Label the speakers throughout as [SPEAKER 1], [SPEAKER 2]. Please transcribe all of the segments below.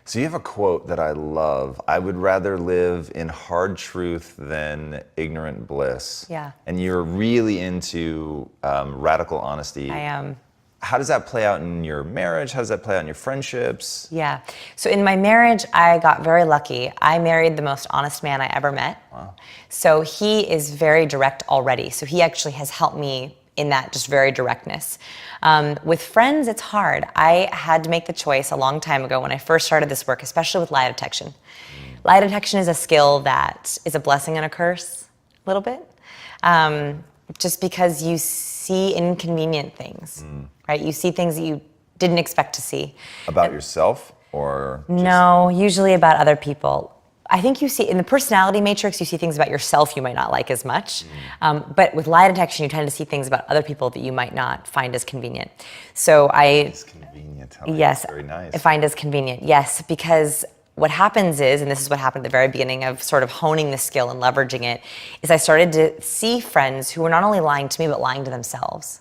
[SPEAKER 1] So you have a quote that I love. I would rather live in hard truth than ignorant bliss.
[SPEAKER 2] Yeah.
[SPEAKER 1] And you're really into radical honesty.
[SPEAKER 2] I am.
[SPEAKER 1] How does that play out in your marriage? How does that play out in your friendships?
[SPEAKER 2] Yeah. So in my marriage, I got very lucky. I married the most honest man I ever met.
[SPEAKER 1] Wow.
[SPEAKER 2] So he is very direct already. So he actually has helped me in that just very directness. With friends, it's hard. I had to make the choice a long time ago when I first started this work, especially with lie detection. Lie detection is a skill that is a blessing and a curse, a little bit. Just because you see inconvenient things, right? You see things that you didn't expect to see.
[SPEAKER 1] About yourself or just...
[SPEAKER 2] No, usually about other people. I think you see, in the personality matrix, you see things about yourself you might not like as much. But with lie detection, you tend to see things about other people that you might not find as convenient. So
[SPEAKER 1] It's convenient.
[SPEAKER 2] yes,
[SPEAKER 1] Very nice.
[SPEAKER 2] I find as convenient, yes, because what happens is, and this is what happened at the very beginning of sort of honing the skill and leveraging it, is I started to see friends who were not only lying to me, but lying to themselves.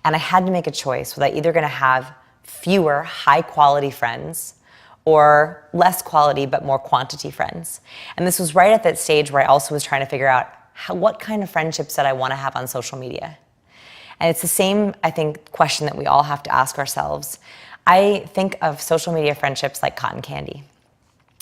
[SPEAKER 2] And I had to make a choice. Was I either going to have fewer high quality friends or less quality but more quantity friends? And this was right at that stage where I also was trying to figure out what kind of friendships that I want to have on social media. And it's the same, I think, question that we all have to ask ourselves. I think of social media friendships like cotton candy.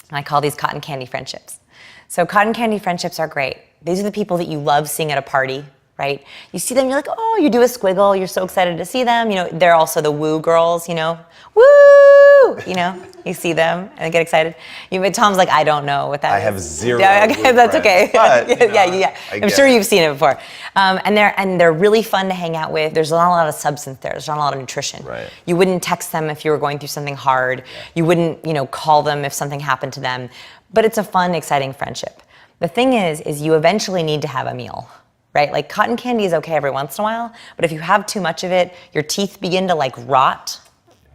[SPEAKER 2] And I call these cotton candy friendships. So cotton candy friendships are great. These are the people that you love seeing at a party, right? You see them, you're like, oh, you do a squiggle, you're so excited to see them. You know, they're also the woo girls, you know, woo, you know, you see them and get excited. But Tom's like, I don't know what that is.
[SPEAKER 1] I have zero.
[SPEAKER 2] Yeah, okay, that's okay.
[SPEAKER 1] But, you know,
[SPEAKER 2] yeah. I'm sure you've seen it before. And they're really fun to hang out with. There's not a lot of substance there. There's not a lot of nutrition.
[SPEAKER 1] Right.
[SPEAKER 2] You wouldn't text them if you were going through something hard. You wouldn't, call them if something happened to them. But it's a fun, exciting friendship. The thing is you eventually need to have a meal, right? Like cotton candy is okay every once in a while, but if you have too much of it, your teeth begin to like rot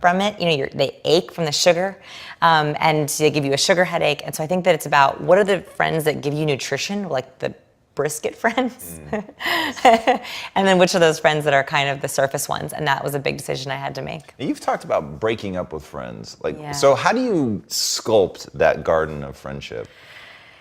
[SPEAKER 2] from it. They ache from the sugar, and they give you a sugar headache. And so I think that it's about what are the friends that give you nutrition, like the brisket friends, and then which are those friends that are kind of the surface ones. And that was a big decision I had to make.
[SPEAKER 1] You've talked about breaking up with friends.
[SPEAKER 2] Yeah.
[SPEAKER 1] So how do you sculpt that garden of friendship?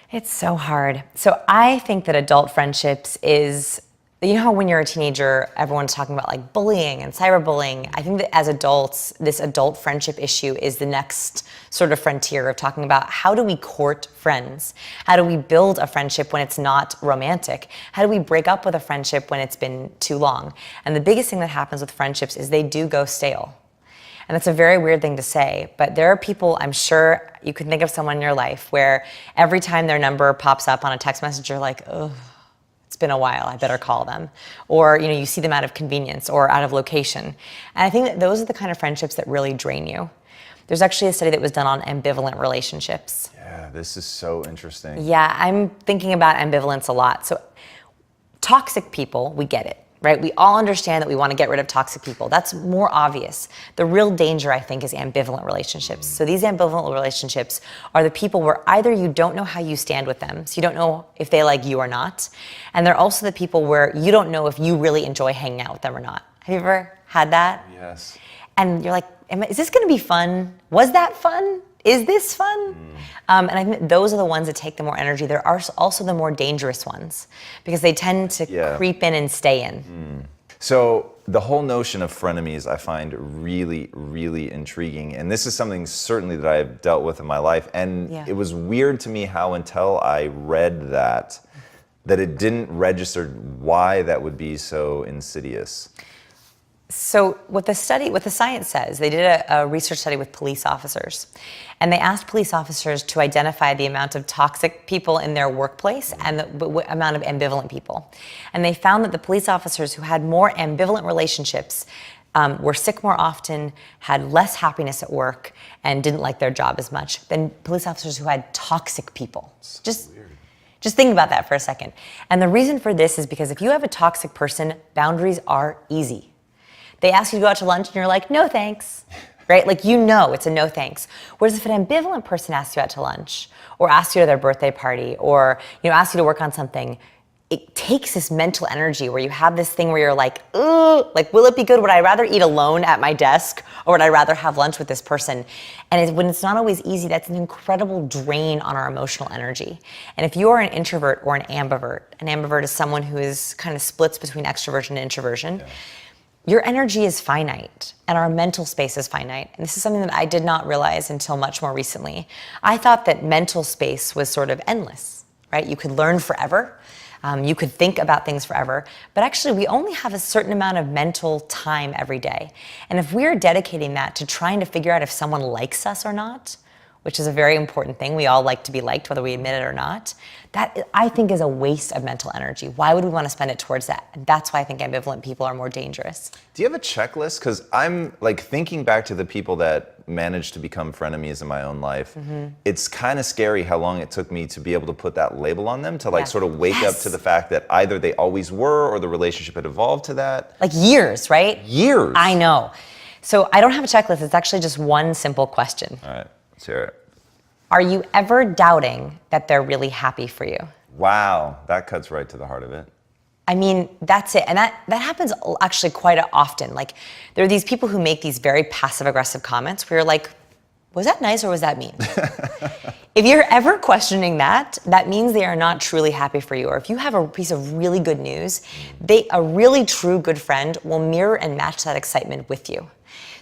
[SPEAKER 2] It's so hard. So I think that adult friendships is, how when you're a teenager, everyone's talking about like bullying and cyberbullying. I think that as adults, this adult friendship issue is the next sort of frontier of talking about how do we court friends? How do we build a friendship when it's not romantic? How do we break up with a friendship when it's been too long? And the biggest thing that happens with friendships is they do go stale. And that's a very weird thing to say, but there are people, I'm sure you can think of someone in your life where every time their number pops up on a text message, you're like, oh, it's been a while, I better call them. Or, you see them out of convenience or out of location. And I think that those are the kind of friendships that really drain you. There's actually a study that was done on ambivalent relationships.
[SPEAKER 1] Yeah, this is so interesting.
[SPEAKER 2] Yeah, I'm thinking about ambivalence a lot. So toxic people, we get it. Right? We all understand that we want to get rid of toxic people. That's more obvious. The real danger, I think, is ambivalent relationships. So these ambivalent relationships are the people where either you don't know how you stand with them, so you don't know if they like you or not, and they're also the people where you don't know if you really enjoy hanging out with them or not. Have you ever had that?
[SPEAKER 1] Yes.
[SPEAKER 2] And you're like, is this going to be fun? Was that fun? Is this fun? And I think those are the ones that take the more energy. There are also the more dangerous ones because they tend to creep in and stay in.
[SPEAKER 1] So the whole notion of frenemies I find really, really intriguing. And this is something certainly that I've dealt with in my life. And it was weird to me how until I read that it didn't register why that would be so insidious.
[SPEAKER 2] So what the science says, they did a research study with police officers, and they asked police officers to identify the amount of toxic people in their workplace and the amount of ambivalent people. And they found that the police officers who had more ambivalent relationships were sick more often, had less happiness at work, and didn't like their job as much than police officers who had toxic people. Just think about that for a second. And the reason for this is because if you have a toxic person, boundaries are easy. They ask you to go out to lunch and you're like, no thanks, right? Like, it's a no thanks. Whereas if an ambivalent person asks you out to lunch or asks you to their birthday party or, asks you to work on something, it takes this mental energy where you have this thing where you're like, ugh, like, will it be good? Would I rather eat alone at my desk, or would I rather have lunch with this person? And when it's not always easy, that's an incredible drain on our emotional energy. And if you are an introvert or an ambivert is someone who is kind of splits between extroversion and introversion, your energy is finite and our mental space is finite. And this is something that I did not realize until much more recently. I thought that mental space was sort of endless, right? You could learn forever. You could think about things forever, but actually we only have a certain amount of mental time every day. And if we're dedicating that to trying to figure out if someone likes us or not, which is a very important thing, we all like to be liked whether we admit it or not, that I think is a waste of mental energy. Why would we want to spend it towards that? And that's why I think ambivalent people are more dangerous.
[SPEAKER 1] Do you have a checklist? Because I'm like thinking back to the people that managed to become frenemies in my own life. It's kind of scary how long it took me to be able to put that label on them, to like sort of wake up to the fact that either they always were or the relationship had evolved to that.
[SPEAKER 2] Like years, right?
[SPEAKER 1] Years.
[SPEAKER 2] I know. So I don't have a checklist. It's actually just one simple question.
[SPEAKER 1] All right, let's hear it.
[SPEAKER 2] Are you ever doubting that they're really happy for you?
[SPEAKER 1] Wow, that cuts right to the heart of it.
[SPEAKER 2] I mean, that's it. And that happens actually quite often. Like, there are these people who make these very passive-aggressive comments where you're like, was that nice or was that mean? If you're ever questioning that, that means they are not truly happy for you. Or if you have a piece of really good news, a really true good friend will mirror and match that excitement with you.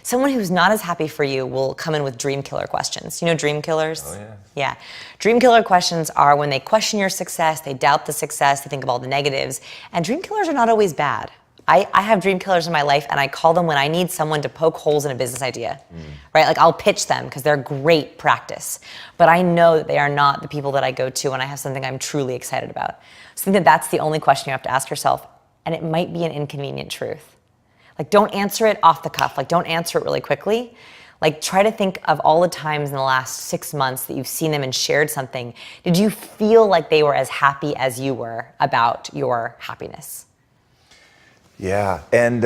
[SPEAKER 2] Someone who's not as happy for you will come in with dream killer questions. You know dream killers?
[SPEAKER 1] Oh, yeah.
[SPEAKER 2] Yeah. Dream killer questions are when they question your success, they doubt the success, they think of all the negatives. And dream killers are not always bad. I have dream killers in my life, and I call them when I need someone to poke holes in a business idea, right? Like, I'll pitch them because they're great practice. But I know that they are not the people that I go to when I have something I'm truly excited about. So I think that that's the only question you have to ask yourself, and it might be an inconvenient truth. Like, don't answer it off the cuff. Like, don't answer it really quickly. Like, try to think of all the times in the last 6 months that you've seen them and shared something. Did you feel like they were as happy as you were about your happiness?
[SPEAKER 1] Yeah, and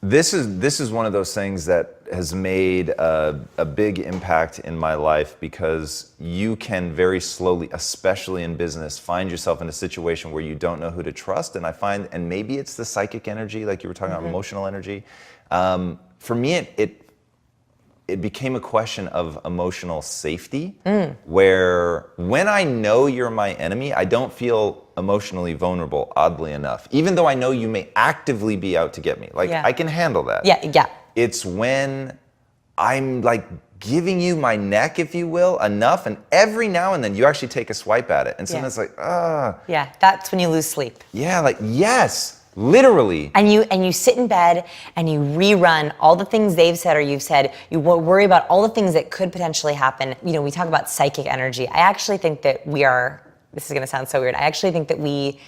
[SPEAKER 1] this is one of those things that has made a big impact in my life, because you can very slowly, especially in business, find yourself in a situation where you don't know who to trust. And I find, and maybe it's the psychic energy, like you were talking about, emotional energy. For me, it became a question of emotional safety, where when I know you're my enemy, I don't feel emotionally vulnerable, oddly enough, even though I know you may actively be out to get me. Like, I can handle that.
[SPEAKER 2] Yeah.
[SPEAKER 1] It's when I'm like giving you my neck, if you will, enough, and every now and then you actually take a swipe at it, and sometimes like,
[SPEAKER 2] Yeah, that's when you lose sleep.
[SPEAKER 1] Yeah, like, yes, literally.
[SPEAKER 2] And you sit in bed and you rerun all the things they've said or you've said. You worry about all the things that could potentially happen. You know, we talk about psychic energy. I actually think that this is going to sound so weird, I actually think that we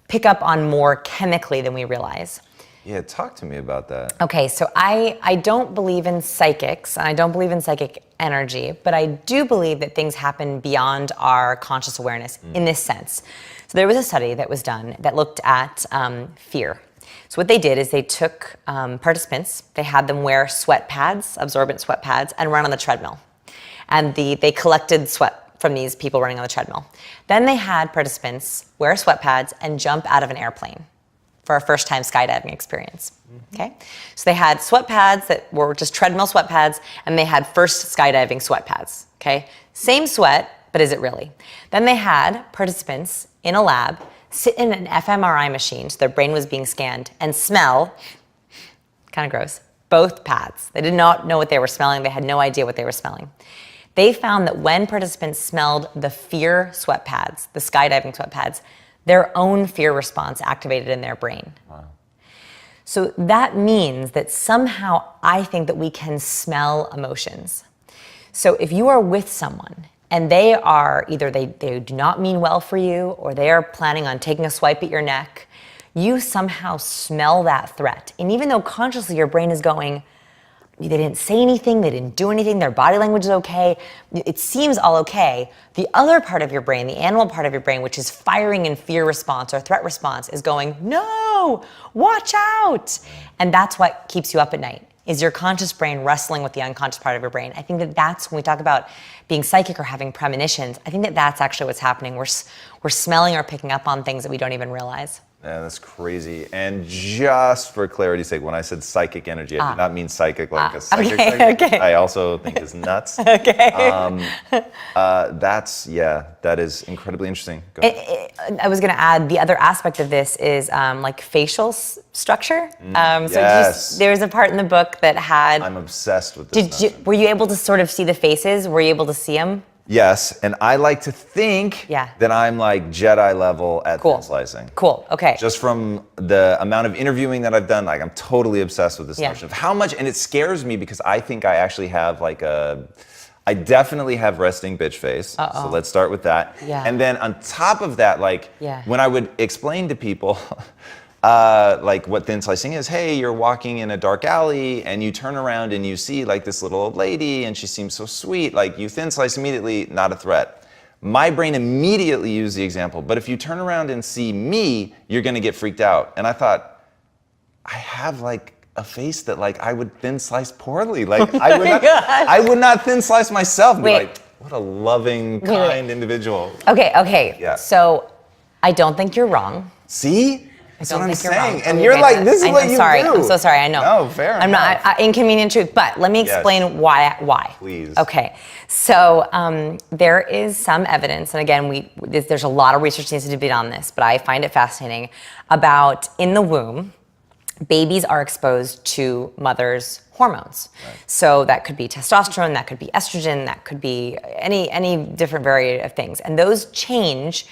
[SPEAKER 2] pick up on more chemically than we realize.
[SPEAKER 1] Yeah, talk to me about that.
[SPEAKER 2] Okay, so I don't believe in psychics, and I don't believe in psychic energy, but I do believe that things happen beyond our conscious awareness in this sense. So there was a study that was done that looked at fear. So what they did is they took participants, they had them wear sweat pads, absorbent sweat pads, and run on the treadmill. And they collected sweat from these people running on the treadmill. Then they had participants wear sweat pads and jump out of an airplane for a first-time skydiving experience, okay? So they had sweat pads that were just treadmill sweat pads, and they had first skydiving sweat pads, okay? Same sweat, but is it really? Then they had participants in a lab sit in an fMRI machine, so their brain was being scanned, and smell, kind of gross, both pads. They did not know what they were smelling. They had no idea what they were smelling. They found that when participants smelled the fear sweat pads, the skydiving sweat pads, their own fear response activated in their brain. Wow. So that means that somehow I think that we can smell emotions. So if you are with someone and they are either they do not mean well for you, or they are planning on taking a swipe at your neck, you somehow smell that threat. And even though consciously your brain is going, they didn't say anything, they didn't do anything, their body language is okay, it seems all okay, the other part of your brain, the animal part of your brain, which is firing in fear response or threat response, is going, no, watch out. And that's what keeps you up at night. is your conscious brain wrestling with the unconscious part of your brain. I think that that's when we talk about being psychic or having premonitions. I think that that's actually what's happening. We're smelling or picking up on things that we don't even realize.
[SPEAKER 1] Yeah, that's crazy. And just for clarity's sake, when I said psychic energy, I did not mean psychic like a psychic.
[SPEAKER 2] Okay.
[SPEAKER 1] I also think is nuts.
[SPEAKER 2] Okay.
[SPEAKER 1] That is incredibly interesting. Go ahead.
[SPEAKER 2] I was going to add the other aspect of this is like facial structure.
[SPEAKER 1] Yes.
[SPEAKER 2] There's a part in the book that had.
[SPEAKER 1] I'm obsessed with this.
[SPEAKER 2] Were you able to sort of see the faces? Were you able to see them?
[SPEAKER 1] Yes, and I like to think that I'm like Jedi level at thin slicing. Cool,
[SPEAKER 2] okay.
[SPEAKER 1] Just from the amount of interviewing that I've done, like I'm totally obsessed with this notion of how much, and it scares me because I think I actually have I definitely have resting bitch face. So let's start with that.
[SPEAKER 2] Yeah.
[SPEAKER 1] And then on top of that, when I would explain to people, like what thin slicing is, hey, you're walking in a dark alley and you turn around and you see like this little old lady and she seems so sweet, like you thin slice immediately, not a threat. My brain immediately used the example, but if you turn around and see me, you're gonna get freaked out. And I thought, I have like a face that like I would thin slice poorly. Like I would not thin slice myself and be like, what a loving, kind individual.
[SPEAKER 2] Okay.
[SPEAKER 1] Yeah.
[SPEAKER 2] So I don't think you're wrong.
[SPEAKER 1] See? That's what I'm saying. And
[SPEAKER 2] Okay,
[SPEAKER 1] you're like, this is what you do.
[SPEAKER 2] I'm so sorry, I know.
[SPEAKER 1] No, fair enough.
[SPEAKER 2] I'm not, inconvenient truth, but let me explain why.
[SPEAKER 1] Please.
[SPEAKER 2] Okay, so there is some evidence, and again, there's a lot of research needs to be done on this, but I find it fascinating, about in the womb, babies are exposed to mother's hormones. Right. So that could be testosterone, that could be estrogen, that could be any different variety of things. And those change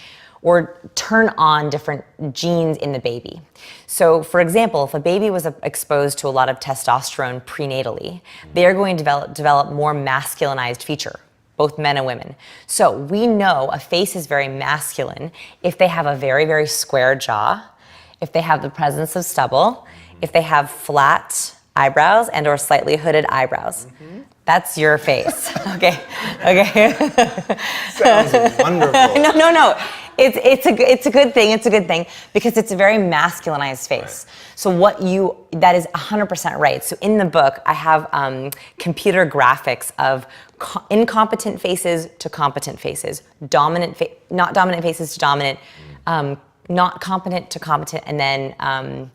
[SPEAKER 2] or turn on different genes in the baby. So for example, if a baby was exposed to a lot of testosterone prenatally, they're going to develop more masculinized feature, both men and women. So we know a face is very masculine if they have a very, very square jaw, if they have the presence of stubble, if they have flat eyebrows and or slightly hooded eyebrows. That's your face. Okay.
[SPEAKER 1] Sounds wonderful.
[SPEAKER 2] No. It's a good thing. It's a good thing because it's a very masculinized face. Right. So that is 100% right. So in the book, I have computer graphics of incompetent faces to competent faces, not dominant faces to dominant, not competent to competent, and then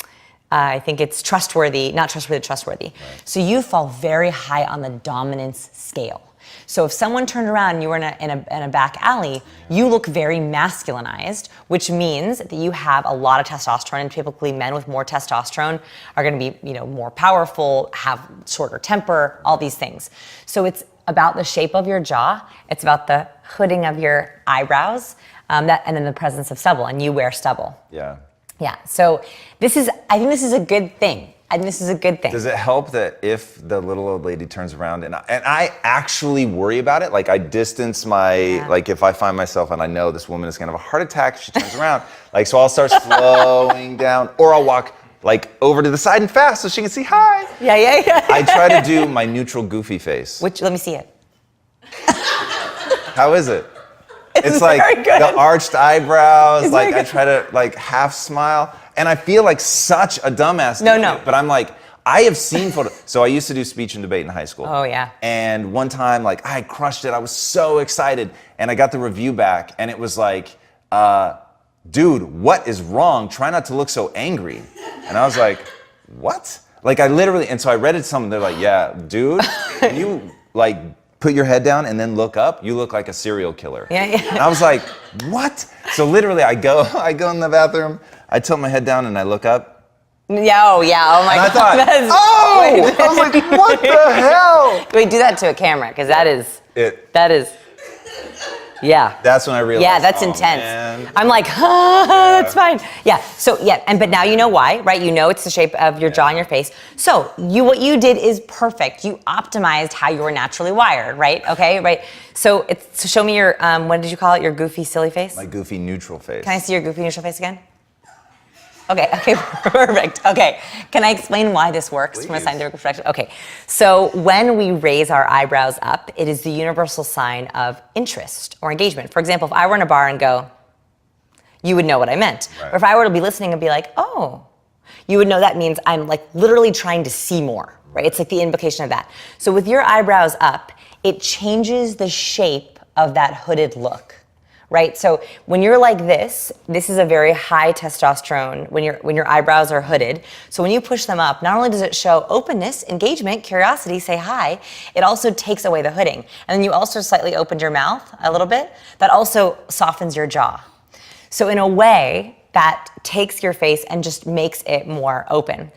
[SPEAKER 2] I think it's trustworthy, not trustworthy, trustworthy. Right. So you fall very high on the dominance scale. So if someone turned around and you were in a back alley, you look very masculinized, which means that you have a lot of testosterone, and typically men with more testosterone are going to be, more powerful, have shorter temper, all these things. So it's about the shape of your jaw, it's about the hooding of your eyebrows, and then the presence of stubble, and you wear stubble.
[SPEAKER 1] Yeah.
[SPEAKER 2] Yeah. So I think this is a good thing. Does it help that if the little old lady turns around and I actually worry about it? Like I distance like if I find myself and I know this woman is gonna have a heart attack if she turns around, like so I'll start slowing down, or I'll walk like over to the side and fast so she can see hi. Yeah.
[SPEAKER 1] I try to do my neutral goofy face.
[SPEAKER 2] Let me see it.
[SPEAKER 1] How is it? It's like the arched eyebrows, like I try to like half smile. And I feel like such a dumbass.
[SPEAKER 2] No.
[SPEAKER 1] But I'm like, I have seen photos. So I used to do speech and debate in high school.
[SPEAKER 2] Oh, yeah.
[SPEAKER 1] And one time, like, I crushed it. I was so excited. And I got the review back, and it was like, dude, what is wrong? Try not to look so angry. And I was like, what? Like, and so I read it to someone. They're like, yeah, dude, can you, like, put your head down and then look up? You look like a serial killer.
[SPEAKER 2] Yeah.
[SPEAKER 1] And I was like, what? So literally, I go in the bathroom. I tilt my head down and I look up.
[SPEAKER 2] Oh my God.
[SPEAKER 1] And I thought, I was like, what the hell?
[SPEAKER 2] Wait, do that to a camera, because that is, yeah.
[SPEAKER 1] That's when I realized.
[SPEAKER 2] Yeah, that's intense.
[SPEAKER 1] Man.
[SPEAKER 2] I'm like, that's fine. Yeah, so but now you know why, right? You know it's the shape of your jaw and your face. So what you did is perfect. You optimized how you were naturally wired, right? Okay, right? So show me your, what did you call it? Your goofy, silly face?
[SPEAKER 1] My goofy, neutral face.
[SPEAKER 2] Can I see your goofy, neutral face again? Okay, perfect. Okay, can I explain why this works from a scientific perspective? Okay, so when we raise our eyebrows up, it is the universal sign of interest or engagement. For example, if I were in a bar and go, you would know what I meant. Right. Or if I were to be listening and be like, oh, you would know that means I'm like literally trying to see more. right? It's like the invocation of that. So with your eyebrows up, it changes the shape of that hooded look, right? So when you're like this is a very high testosterone when your eyebrows are hooded. So when you push them up, not only does it show openness, engagement, curiosity, say hi, it also takes away the hooding. And then you also slightly opened your mouth a little bit. That also softens your jaw. So in a way, that takes your face and just makes it more open.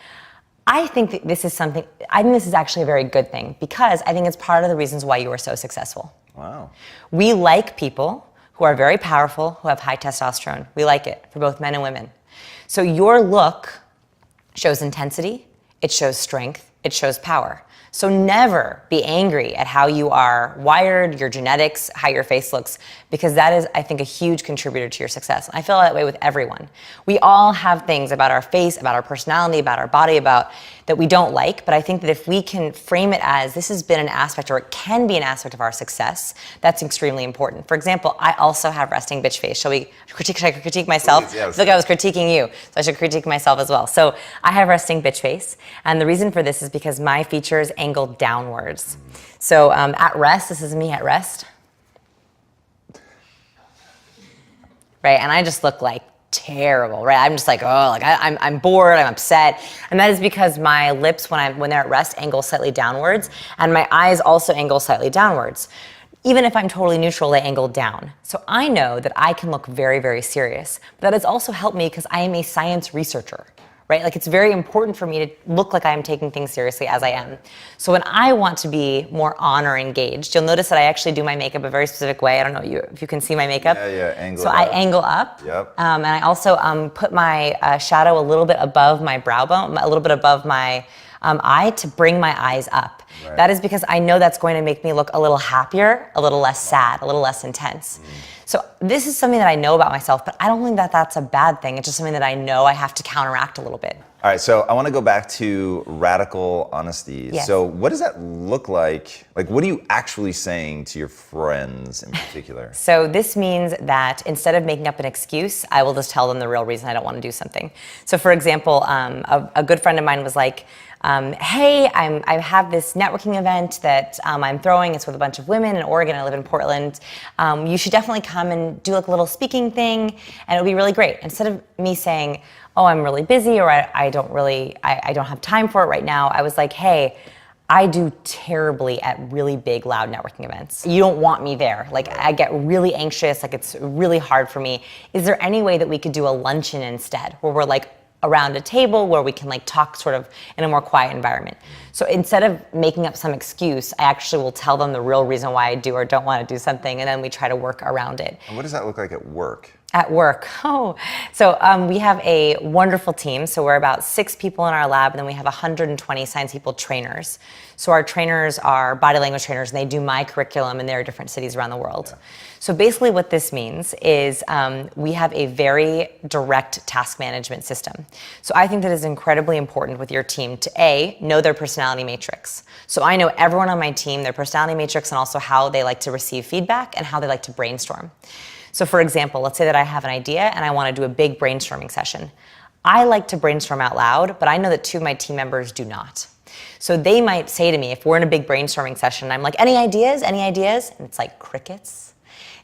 [SPEAKER 2] I think that this is actually a very good thing because I think it's part of the reasons why you are so successful.
[SPEAKER 1] Wow.
[SPEAKER 2] We like people who are very powerful, who have high testosterone. We like it for both men and women. So your look shows intensity, it shows strength, it shows power. So never be angry at how you are wired, your genetics, how your face looks, because that is, I think, a huge contributor to your success. And I feel that way with everyone. We all have things about our face, about our personality, about our body, that we don't like, but I think that if we can frame it as this has been an aspect, or it can be an aspect of our success, that's extremely important. For example, I also have resting bitch face. Should I critique myself?
[SPEAKER 1] Please, yes.
[SPEAKER 2] I feel like I was critiquing you, so I should critique myself as well. So I have resting bitch face, and the reason for this is because my features angle downwards. So at rest, this is me at rest. Right, and I just look like terrible, right? I'm just like, I'm bored, I'm upset. And that is because my lips, when they're at rest, angle slightly downwards, and my eyes also angle slightly downwards. Even if I'm totally neutral, they angle down. So I know that I can look very, very serious. But that has also helped me because I am a science researcher, right? Like, it's very important for me to look like I'm taking things seriously as I am. So when I want to be more on or engaged, you'll notice that I actually do my makeup a very specific way. I don't know if you can see my makeup.
[SPEAKER 1] Yeah, angle
[SPEAKER 2] So
[SPEAKER 1] up.
[SPEAKER 2] I angle up.
[SPEAKER 1] Yep.
[SPEAKER 2] And I also put my shadow a little bit above my brow bone, a little bit above my eye to bring my eyes up.
[SPEAKER 1] Right.
[SPEAKER 2] That is because I know that's going to make me look a little happier, a little less sad, a little less intense. So this is something that I know about myself, but I don't think that that's a bad thing. It's just something that I know I have to counteract a little bit.
[SPEAKER 1] All right, so I want to go back to radical honesty.
[SPEAKER 2] Yes.
[SPEAKER 1] So what does that look like? Like, what are you actually saying to your friends in particular?
[SPEAKER 2] So this means that instead of making up an excuse, I will just tell them the real reason I don't want to do something. So for example, a good friend of mine was like, hey, I have this networking event that I'm throwing. It's with a bunch of women in Oregon. I live in Portland. You should definitely come and do like a little speaking thing, and it'll be really great. Instead of me saying, oh, I'm really busy, or I don't have time for it right now, I was like, hey, I do terribly at really big, loud networking events. You don't want me there. Like, I get really anxious. Like, it's really hard for me. Is there any way that we could do a luncheon instead, where we're like around a table where we can like talk sort of in a more quiet environment? So instead of making up some excuse, I actually will tell them the real reason why I do or don't want to do something, and then we try to work around it.
[SPEAKER 1] And what does that look like at work?
[SPEAKER 2] At work, so we have a wonderful team. So we're about 6 people in our lab, and then we have 120 Science People trainers. So our trainers are body language trainers, and they do my curriculum in their different cities around the world. Yeah. So basically what this means is we have a very direct task management system. So I think that is incredibly important with your team to A, know their personality matrix. So I know everyone on my team, their personality matrix, and also how they like to receive feedback and how they like to brainstorm. So for example, let's say that I have an idea and I want to do a big brainstorming session. I like to brainstorm out loud, but I know that 2 of my team members do not. So they might say to me, if we're in a big brainstorming session, I'm like, any ideas? Any ideas? And it's like crickets.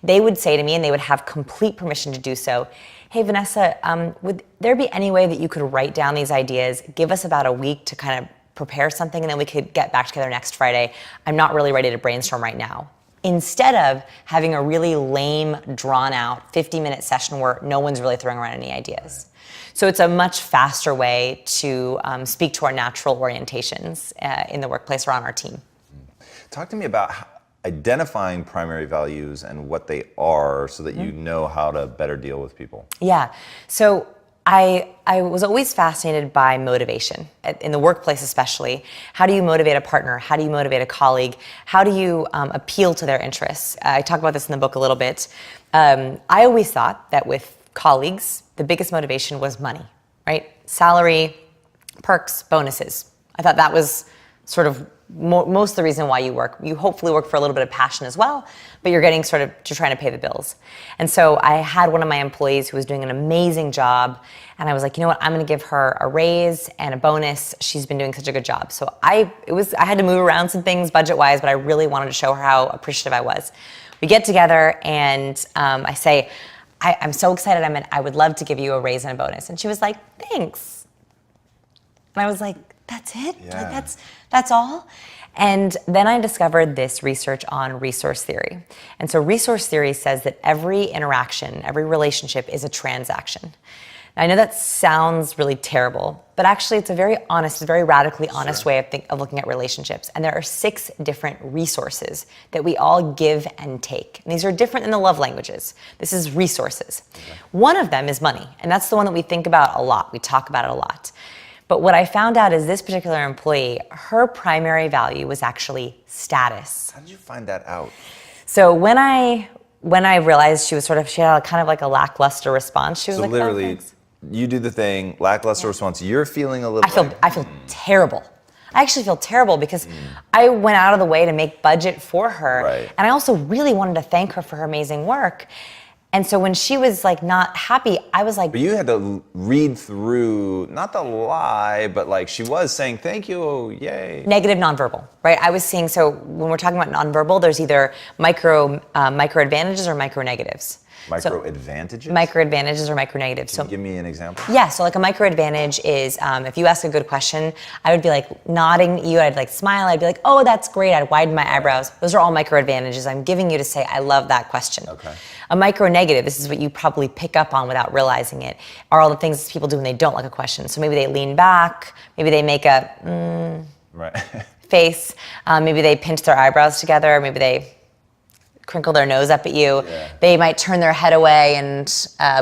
[SPEAKER 2] They would say to me, and they would have complete permission to do so, hey, Vanessa, would there be any way that you could write down these ideas, give us about a week to kind of prepare something, and then we could get back together next Friday? I'm not really ready to brainstorm right now. Instead of having a really lame, drawn-out 50-minute session where no one's really throwing around any ideas. So it's a much faster way to speak to our natural orientations in the workplace or on our team.
[SPEAKER 1] Talk to me about identifying primary values and what they are so that you know how to better deal with people.
[SPEAKER 2] Yeah, so I was always fascinated by motivation, in the workplace especially. How do you motivate a partner? How do you motivate a colleague? How do you appeal to their interests? I talk about this in the book a little bit. I always thought that with colleagues, the biggest motivation was money, right? Salary, perks, bonuses. I thought that was sort of most of the reason why you work. You hopefully work for a little bit of passion as well, but you're getting sort of to trying to pay the bills. And so I had one of my employees who was doing an amazing job, and I was like, you know what, I'm going to give her a raise and a bonus. She's been doing such a good job. So I had to move around some things budget-wise, but I really wanted to show her how appreciative I was. We get together, and I say, I'm so excited. I would love to give you a raise and a bonus. And she was like, thanks. And I was like, that's it?
[SPEAKER 1] Yeah.
[SPEAKER 2] Like that's all? And then I discovered this research on resource theory. And so resource theory says that every interaction, every relationship is a transaction. Now, I know that sounds really terrible, but actually it's a very honest, very radically honest way of looking at relationships. And there are 6 different resources that we all give and take. And these are different than the love languages. This is resources. Okay. One of them is money, and that's the one that we think about a lot. We talk about it a lot. But what I found out is this particular employee, her primary value was actually status.
[SPEAKER 1] How did you find that out?
[SPEAKER 2] So when I realized she had kind of like a lackluster response, she was like,
[SPEAKER 1] literally, you do the thing, lackluster response, you're feeling a little
[SPEAKER 2] I feel terrible. I actually feel terrible because I went out of the way to make budget for her.
[SPEAKER 1] Right.
[SPEAKER 2] And I also really wanted to thank her for her amazing work. And so when she was like not happy, I was like...
[SPEAKER 1] But you had to read through, not the lie, but like she was saying, thank you, oh, yay.
[SPEAKER 2] Negative nonverbal, right? I was seeing, so when we're talking about nonverbal, there's either micro advantages or micro negatives.
[SPEAKER 1] Micro advantages?
[SPEAKER 2] Micro advantages or micro negatives.
[SPEAKER 1] Can you give me an example?
[SPEAKER 2] Yeah, so like a micro advantage is if you ask a good question, I would be like nodding at you, I'd like smile, I'd be like, oh, that's great, I'd widen my eyebrows. Those are all micro advantages. I'm giving you to say, I love that question.
[SPEAKER 1] Okay.
[SPEAKER 2] A micro negative, this is what you probably pick up on without realizing it, are all the things people do when they don't like a question. So maybe they lean back, maybe they make a
[SPEAKER 1] right.
[SPEAKER 2] face, maybe they pinch their eyebrows together, maybe they crinkle their nose up at you. Yeah. They might turn their head away and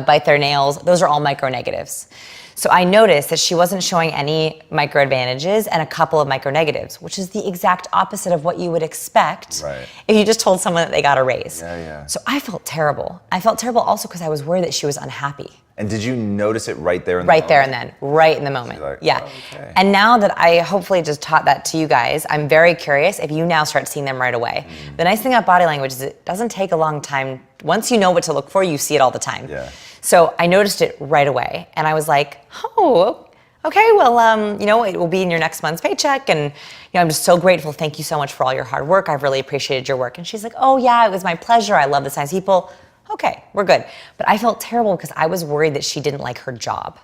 [SPEAKER 2] bite their nails. Those are all micro negatives. So I noticed that she wasn't showing any micro advantages and a couple of micro negatives, which is the exact opposite of what you would expect if you just told someone that they got a raise.
[SPEAKER 1] Yeah.
[SPEAKER 2] So I felt terrible. I felt terrible also because I was worried that she was unhappy.
[SPEAKER 1] And did you notice it right there in the
[SPEAKER 2] moment?
[SPEAKER 1] Right
[SPEAKER 2] there and then, right in the moment.
[SPEAKER 1] Like,
[SPEAKER 2] yeah.
[SPEAKER 1] oh, okay.
[SPEAKER 2] And now that I hopefully just taught that to you guys, I'm very curious if you now start seeing them right away. The nice thing about body language is it doesn't take a long time. Once you know what to look for, you see it all the time.
[SPEAKER 1] Yeah.
[SPEAKER 2] So I noticed it right away, and I was like, oh, okay, well, it will be in your next month's paycheck, and I'm just so grateful. Thank you so much for all your hard work. I've really appreciated your work. And she's like, oh yeah, it was my pleasure. I love the science people. Okay, we're good. But I felt terrible because I was worried that she didn't like her job.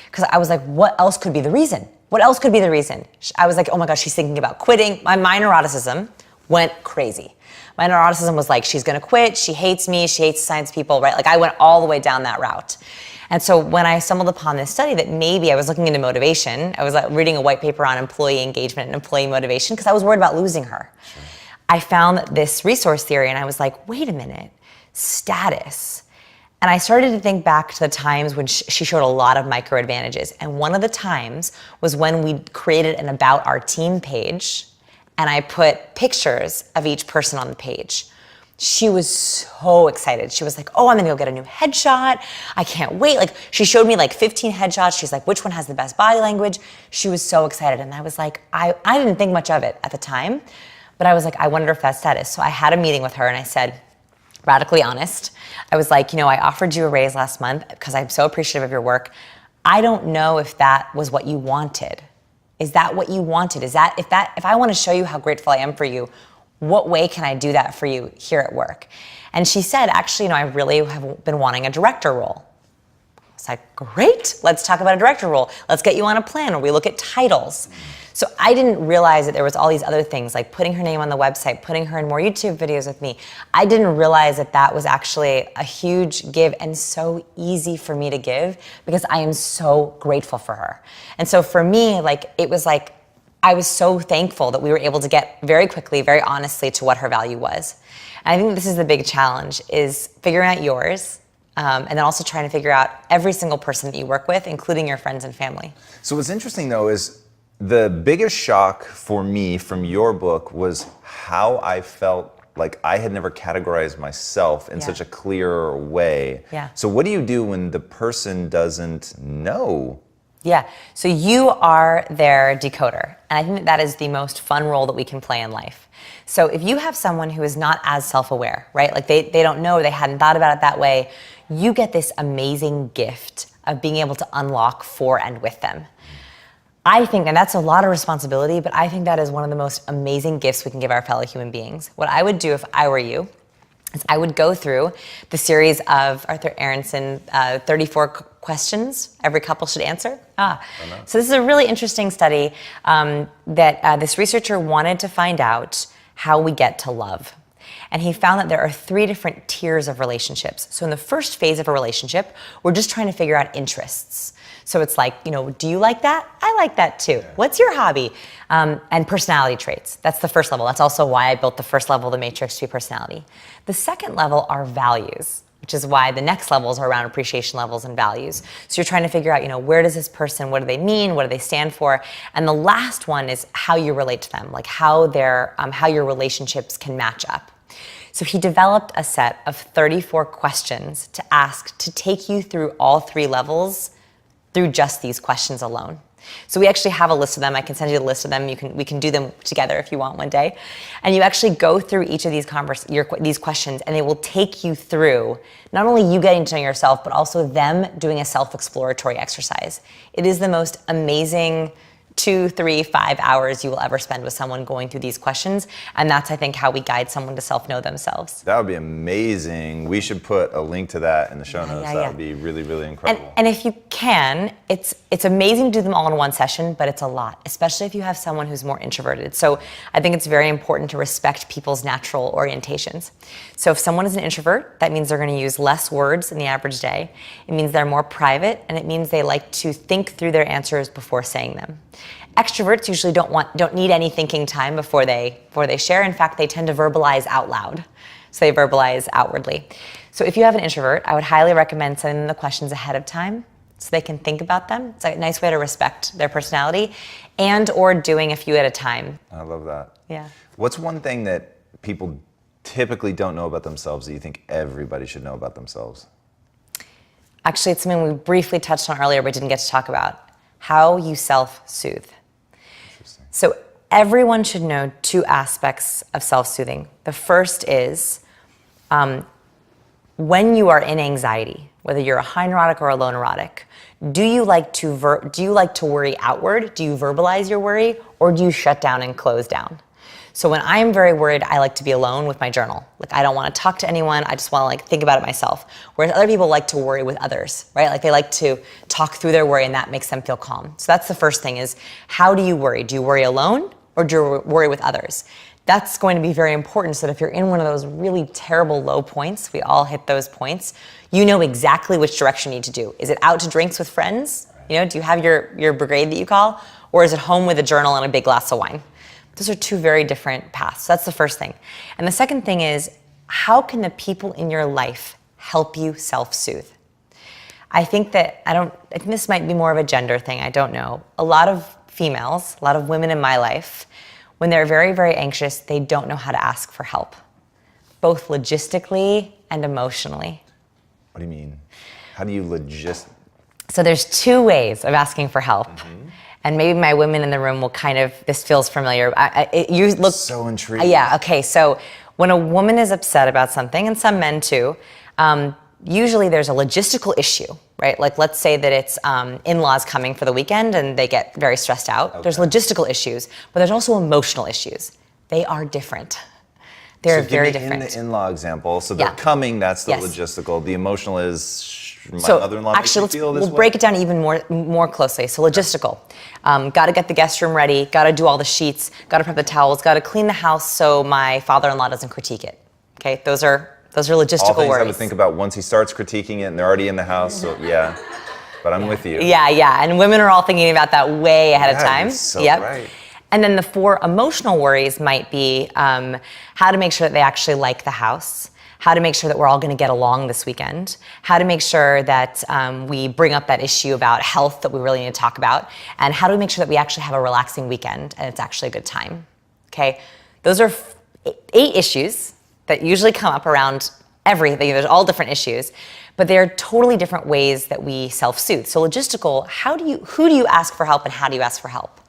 [SPEAKER 2] Because I was like, what else could be the reason? What else could be the reason? I was like, oh my gosh, she's thinking about quitting. My neuroticism went crazy. My neuroticism was like, she's gonna quit, she hates me, she hates science people, right? Like I went all the way down that route. And so when I stumbled upon this study that maybe I was looking into motivation, I was reading a white paper on employee engagement and employee motivation because I was worried about losing her. Sure. I found this resource theory and I was like, wait a minute, status. And I started to think back to the times when she showed a lot of micro advantages. And one of the times was when we created an About Our Team page and I put pictures of each person on the page. She was so excited. She was like, oh, I'm gonna go get a new headshot. I can't wait. Like, she showed me like 15 headshots. She's like, which one has the best body language? She was so excited. And I was like, I didn't think much of it at the time, but I was like, I wondered if that's status. So I had a meeting with her and I said, radically honest, I was like, I offered you a raise last month because I'm so appreciative of your work. I don't know if that was what you wanted. Is that what you wanted? If I want to show you how grateful I am for you, what way can I do that for you here at work? And she said, actually, I really have been wanting a director role. I was like, great, let's talk about a director role. Let's get you on a plan where we look at titles. So I didn't realize that there was all these other things, like putting her name on the website, putting her in more YouTube videos with me. I didn't realize that that was actually a huge give and so easy for me to give because I am so grateful for her. And so for me, it was like, I was so thankful that we were able to get very quickly, very honestly to what her value was. And I think this is the big challenge, is figuring out yours, and then also trying to figure out every single person that you work with, including your friends and family.
[SPEAKER 1] So what's interesting though is the biggest shock for me from your book was how I felt like I had never categorized myself in such a clear way.
[SPEAKER 2] Yeah.
[SPEAKER 1] So what do you do when the person doesn't know
[SPEAKER 2] Yeah. So you are their decoder. And I think that that is the most fun role that we can play in life. So if you have someone who is not as self-aware, right? Like they don't know, they hadn't thought about it that way, you get this amazing gift of being able to unlock for and with them. I think, and that's a lot of responsibility, but I think that is one of the most amazing gifts we can give our fellow human beings. What I would do if I were you is I would go through the series of Arthur Aronson, 34 questions every couple should answer. So this is a really interesting study that this researcher wanted to find out how we get to love. And he found that there are 3 different tiers of relationships. So in the first phase of a relationship, we're just trying to figure out interests. So it's like, do you like that? I like that too. Yeah. What's your hobby? And personality traits. That's the first level. That's also why I built the first level of the matrix to be personality. The second level are values, which is why the next levels are around appreciation levels and values. So you're trying to figure out, where does this person, what do they mean? What do they stand for? And the last one is how you relate to them, like how your relationships can match up. So he developed a set of 34 questions to ask to take you through all 3 levels through just these questions alone. So we actually have a list of them. I can send you the list of them. We can do them together if you want one day. And you actually go through each of these these questions, and they will take you through not only you getting to know yourself, but also them doing a self-exploratory exercise. It is the most amazing 2, 3, 5 hours you will ever spend with someone going through these questions. And that's, I think, how we guide someone to self-know themselves.
[SPEAKER 1] That would be amazing. We should put a link to that in the show notes. That would be really, really incredible.
[SPEAKER 2] And if you can, it's amazing to do them all in one session, but it's a lot, especially if you have someone who's more introverted. So I think it's very important to respect people's natural orientations. So if someone is an introvert, that means they're going to use less words in the average day. It means they're more private, and it means they like to think through their answers before saying them. Extroverts usually don't need any thinking time before they share. In fact, they tend to verbalize out loud. So they verbalize outwardly. So if you have an introvert, I would highly recommend sending them the questions ahead of time so they can think about them. It's a nice way to respect their personality, and or doing a few at a time.
[SPEAKER 1] I love that.
[SPEAKER 2] Yeah.
[SPEAKER 1] What's one thing that people typically don't know about themselves that you think everybody should know about themselves?
[SPEAKER 2] Actually, it's something we briefly touched on earlier but didn't get to talk about. How you self-soothe. So everyone should know 2 aspects of self-soothing. The first is when you are in anxiety, whether you're a high neurotic or a low neurotic, do you like to worry outward? Do you verbalize your worry, or do you shut down and close down? So when I'm very worried, I like to be alone with my journal. Like, I don't want to talk to anyone. I just want to think about it myself. Whereas other people like to worry with others, right? Like, they like to talk through their worry, and that makes them feel calm. So that's the first thing is, how do you worry? Do you worry alone, or do you worry with others? That's going to be very important, so that if you're in one of those really terrible low points, we all hit those points, you know exactly which direction you need to do. Is it out to drinks with friends? Do you have your brigade that you call? Or is it home with a journal and a big glass of wine? Those are 2 very different paths. That's the first thing. And the second thing is, how can the people in your life help you self-soothe? I think this might be more of a gender thing, I don't know. A lot of females, a lot of women in my life, when they're very, very anxious, they don't know how to ask for help, both logistically and emotionally.
[SPEAKER 1] What do you mean? How do you
[SPEAKER 2] So there's 2 ways of asking for help. Mm-hmm. And maybe my women in the room will this feels familiar. You look
[SPEAKER 1] so intrigued.
[SPEAKER 2] Yeah, okay. So when a woman is upset about something, and some men too, usually there's a logistical issue, right? Like, let's say that it's in-laws coming for the weekend and they get very stressed out. Okay. There's logistical issues, but there's also emotional issues. They are different. They're very different.
[SPEAKER 1] In the in-law example, so they're coming, that's the logistical. The emotional is, my mother-in-law makes me feel this way.
[SPEAKER 2] We'll break it down even more closely. So logistical. Got to get the guest room ready, got to do all the sheets, got to prep the towels, got to clean the house so my father-in-law doesn't critique it. Okay, those are logistical worries.
[SPEAKER 1] All things I have to think about once he starts critiquing it and they're already in the house, so yeah. But I'm with you.
[SPEAKER 2] Yeah, and women are all thinking about that way ahead of time.
[SPEAKER 1] You're so right.
[SPEAKER 2] And then the 4 emotional worries might be how to make sure that they actually like the house, how to make sure that we're all going to get along this weekend, how to make sure that we bring up that issue about health that we really need to talk about, and how do we make sure that we actually have a relaxing weekend and it's actually a good time. Okay, those are 8 issues that usually come up around everything. There's all different issues, But they're totally different ways that we self-soothe. So logistical, who do you ask for help and how do you ask for help?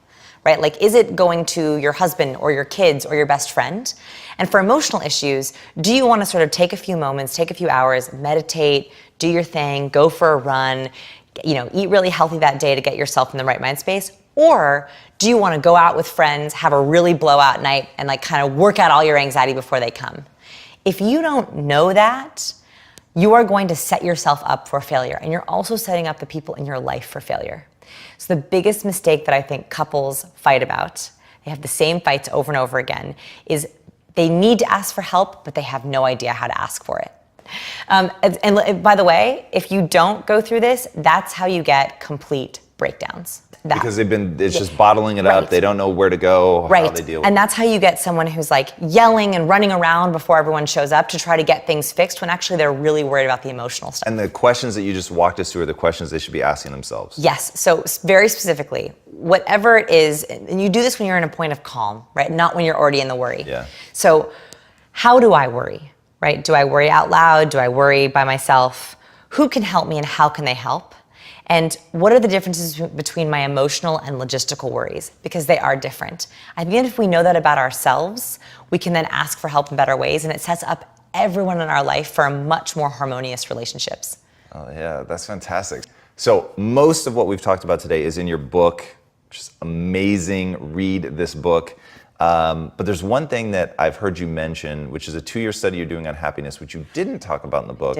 [SPEAKER 2] Right? Like, is it going to your husband or your kids or your best friend? And for emotional issues, do you want to sort of take a few moments, take a few hours, meditate, do your thing, go for a run, eat really healthy that day to get yourself in the right mind space? Or do you want to go out with friends, have a really blowout night, and like kind of work out all your anxiety before they come? If you don't know that, you are going to set yourself up for failure. And you're also setting up the people in your life for failure. So the biggest mistake that I think couples fight about, they have the same fights over and over again, is they need to ask for help, but they have no idea how to ask for it. And by the way, if you don't go through this, that's how you get complete breakdowns.
[SPEAKER 1] Because it's just bottling it up. They don't know where to go, how they deal with it.
[SPEAKER 2] And that's how you get someone who's like yelling and running around before everyone shows up to try to get things fixed when actually they're really worried about the emotional stuff.
[SPEAKER 1] And the questions that you just walked us through are the questions they should be asking themselves.
[SPEAKER 2] Yes. So very specifically, whatever it is, and you do this when you're in a point of calm, right? Not when you're already in the worry.
[SPEAKER 1] Yeah.
[SPEAKER 2] So how do I worry, right? Do I worry out loud? Do I worry by myself? Who can help me and how can they help? And what are the differences between my emotional and logistical worries? Because they are different. I think if we know that about ourselves, we can then ask for help in better ways, and it sets up everyone in our life for a much more harmonious relationships.
[SPEAKER 1] Oh yeah, that's fantastic. So most of what we've talked about today is in your book, which is amazing. Read this book. But there's one thing that I've heard you mention, which is a 2-year study you're doing on happiness, which you didn't talk about in the book.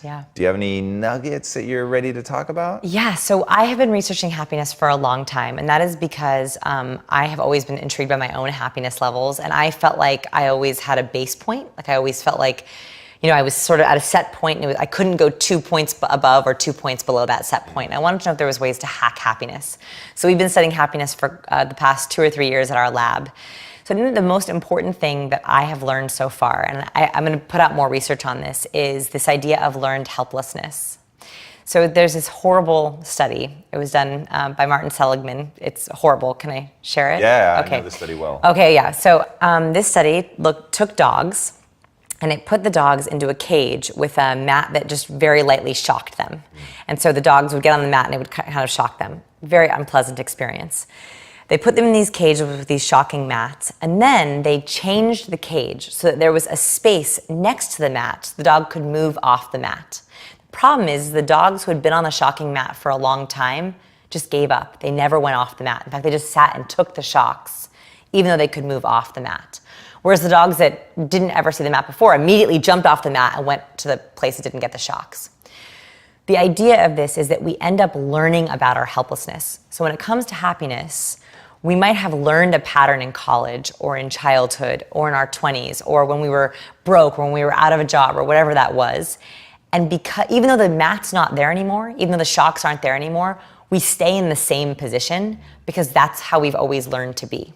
[SPEAKER 2] Yeah.
[SPEAKER 1] Do you have any nuggets that you're ready to talk about?
[SPEAKER 2] Yeah, so I have been researching happiness for a long time, and that is because I have always been intrigued by my own happiness levels, and I felt like I always had a base point. Like I always felt like, I was sort of at a set point, and I couldn't go 2 points above or 2 points below that set point. I wanted to know if there was ways to hack happiness. So we've been studying happiness for the past 2 or 3 years at our lab. So I think the most important thing that I have learned so far, and I'm going to put out more research on this, is this idea of learned helplessness. So there's this horrible study. It was done by Martin Seligman. It's horrible. Can I share it?
[SPEAKER 1] Yeah,
[SPEAKER 2] okay.
[SPEAKER 1] I know the study well.
[SPEAKER 2] Okay, yeah. So this study took dogs, and it put the dogs into a cage with a mat that just very lightly shocked them. And so the dogs would get on the mat and it would kind of shock them. Very unpleasant experience. They put them in these cages with these shocking mats, and then they changed the cage so that there was a space next to the mat so the dog could move off the mat. The problem is the dogs who had been on the shocking mat for a long time just gave up. They never went off the mat. In fact, they just sat and took the shocks, even though they could move off the mat. Whereas the dogs that didn't ever see the mat before immediately jumped off the mat and went to the place that didn't get the shocks. The idea of this is that we end up learning about our helplessness. So when it comes to happiness, we might have learned a pattern in college or in childhood or in our 20s or when we were broke or when we were out of a job or whatever that was. And because even though the mat's not there anymore, even though the shocks aren't there anymore, we stay in the same position because that's how we've always learned to be.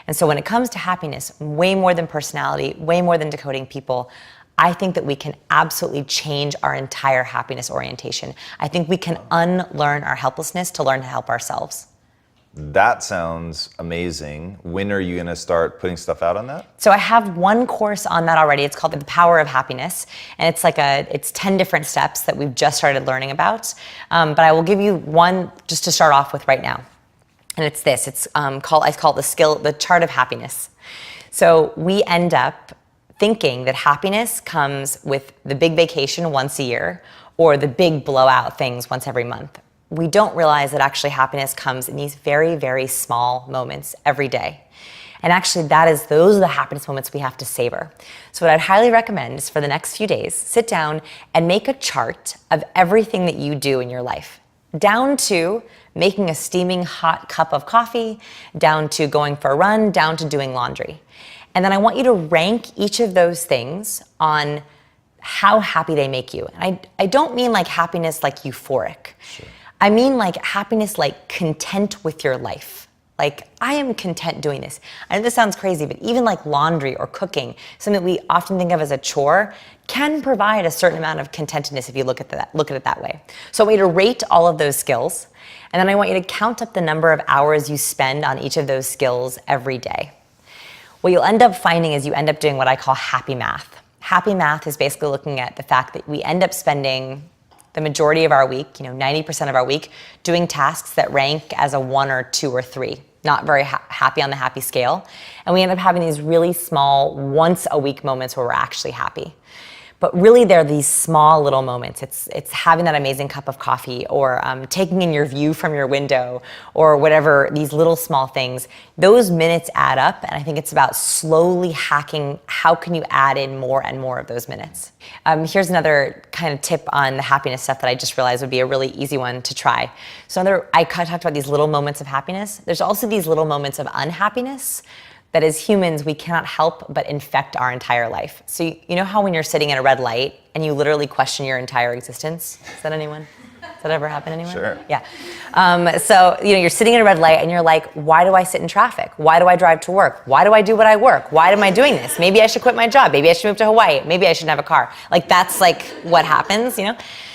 [SPEAKER 2] And so when it comes to happiness, way more than personality, way more than decoding people, I think that we can absolutely change our entire happiness orientation. I think we can unlearn our helplessness to learn to help ourselves.
[SPEAKER 1] That sounds amazing. When are you going to start putting stuff out on that?
[SPEAKER 2] So I have one course on that already. It's called The Power of Happiness. And it's 10 different steps that we've just started learning about. But I will give you one just to start off with right now. And it's this. I call it the chart of happiness. So we end up thinking that happiness comes with the big vacation once a year or the big blowout things once every month. We don't realize that actually happiness comes in these very, very small moments every day. And actually those are the happiness moments we have to savor. So what I'd highly recommend is for the next few days, sit down and make a chart of everything that you do in your life, down to making a steaming hot cup of coffee, down to going for a run, down to doing laundry. And then I want you to rank each of those things on how happy they make you. And I don't mean like happiness like euphoric. Sure. I mean like happiness like content with your life. Like, I am content doing this. I know this sounds crazy, but even like laundry or cooking, something that we often think of as a chore, can provide a certain amount of contentedness if you look at it that way. So I want you to rate all of those skills, and then I want you to count up the number of hours you spend on each of those skills every day. What you'll end up finding is you end up doing what I call happy math. Happy math is basically looking at the fact that we end up spending the majority of our week, 90% of our week, doing tasks that rank as a 1 or 2 or 3, not very happy on the happy scale. And we end up having these really small once a week moments where we're actually happy. But really, they're these small little moments. It's having that amazing cup of coffee, or taking in your view from your window, or whatever, these little small things. Those minutes add up, and I think it's about slowly hacking how can you add in more and more of those minutes. Here's another kind of tip on the happiness stuff that I just realized would be a really easy one to try. So I talked about these little moments of happiness. There's also these little moments of unhappiness that as humans, we cannot help but infect our entire life. So you know how when you're sitting at a red light and you literally question your entire existence? Is that anyone? Does that ever happen to anyone?
[SPEAKER 1] Sure.
[SPEAKER 2] Yeah. So you're sitting at a red light and you're like, why do I sit in traffic? Why do I drive to work? Why do I do what I work? Why am I doing this? Maybe I should quit my job. Maybe I should move to Hawaii. Maybe I shouldn't have a car. Like that's like what happens,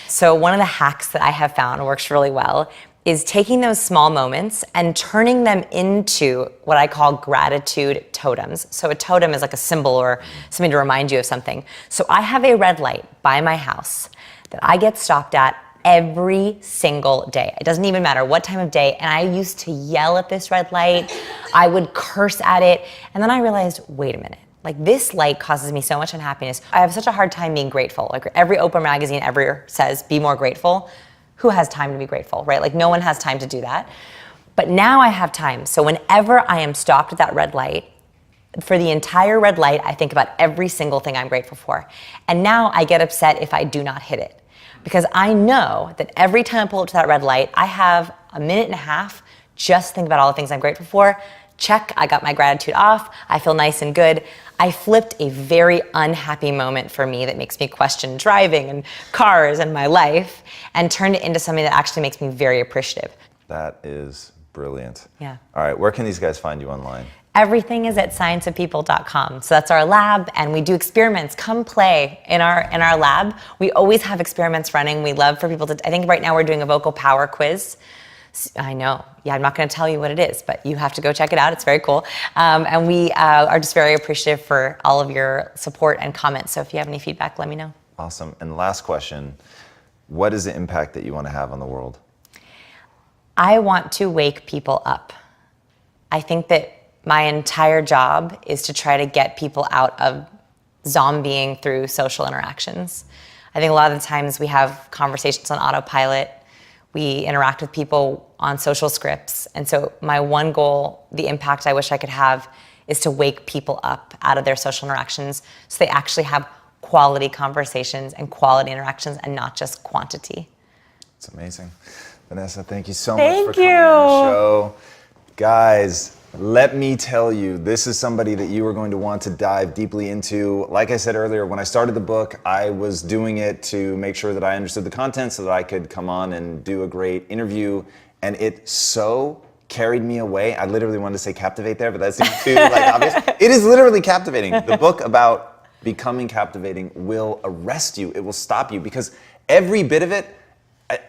[SPEAKER 2] So one of the hacks that I have found works really well is taking those small moments and turning them into what I call gratitude totems. So a totem is like a symbol or something to remind you of something. So I have a red light by my house that I get stopped at every single day. It doesn't even matter what time of day. And I used to yell at this red light. I would curse at it. And then I realized, wait a minute. Like this light causes me so much unhappiness. I have such a hard time being grateful. Like every Oprah magazine ever says, be more grateful. Who has time to be grateful, right? Like no one has time to do that. But now I have time. So whenever I am stopped at that red light, for the entire red light, I think about every single thing I'm grateful for. And now I get upset if I do not hit it. Because I know that every time I pull up to that red light, I have a minute and a half just think about all the things I'm grateful for. Check, I got my gratitude off. I feel nice and good. I flipped a very unhappy moment for me that makes me question driving and cars and my life and turned it into something that actually makes me very appreciative.
[SPEAKER 1] That is brilliant.
[SPEAKER 2] Yeah.
[SPEAKER 1] All right, where can these guys find you online?
[SPEAKER 2] Everything is at scienceofpeople.com. So that's our lab, and we do experiments. Come play in our lab. We always have experiments running. We love for people to, I think right now we're doing a vocal power quiz. I know. Yeah, I'm not going to tell you what it is, but you have to go check it out. It's very cool. And we are just very appreciative for all of your support and comments. So if you have any feedback, let me know.
[SPEAKER 1] Awesome. And last question, what is the impact that you want to have on the world?
[SPEAKER 2] I want to wake people up. I think that my entire job is to try to get people out of zombieing through social interactions. I think a lot of the times we have conversations on autopilot. We interact with people on social scripts. And so my one goal, the impact I wish I could have, is to wake people up out of their social interactions so they actually have quality conversations and quality interactions and not just quantity.
[SPEAKER 1] It's amazing. Vanessa, thank you so much for coming on the show. Guys, let me tell you, this is somebody that you are going to want to dive deeply into. Like I said earlier, when I started the book, I was doing it to make sure that I understood the content so that I could come on and do a great interview. And it so carried me away. I literally wanted to say captivate there, but that seems too obvious. It is literally captivating. The book about becoming captivating will arrest you. It will stop you because every bit of it,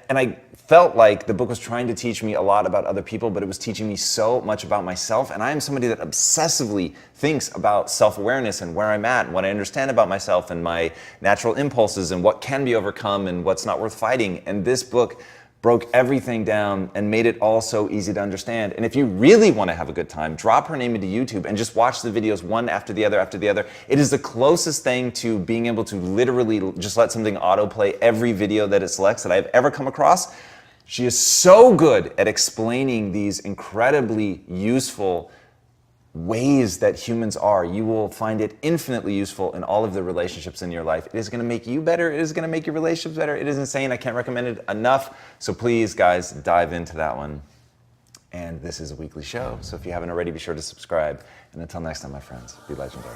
[SPEAKER 1] and I felt like the book was trying to teach me a lot about other people, but it was teaching me so much about myself. And I am somebody that obsessively thinks about self-awareness and where I'm at and what I understand about myself and my natural impulses and what can be overcome and what's not worth fighting. And this book broke everything down and made it all so easy to understand. And if you really want to have a good time, drop her name into YouTube and just watch the videos one after the other after the other. It is the closest thing to being able to literally just let something autoplay every video that it selects that I've ever come across. She is so good at explaining these incredibly useful ways that humans are. You will find it infinitely useful in all of the relationships in your life. It is going to make you better. It is going to make your relationships better. It is insane. I can't recommend it enough. So please, guys, dive into that one. And this is a weekly show. So if you haven't already, be sure to subscribe. And until next time, my friends, be legendary.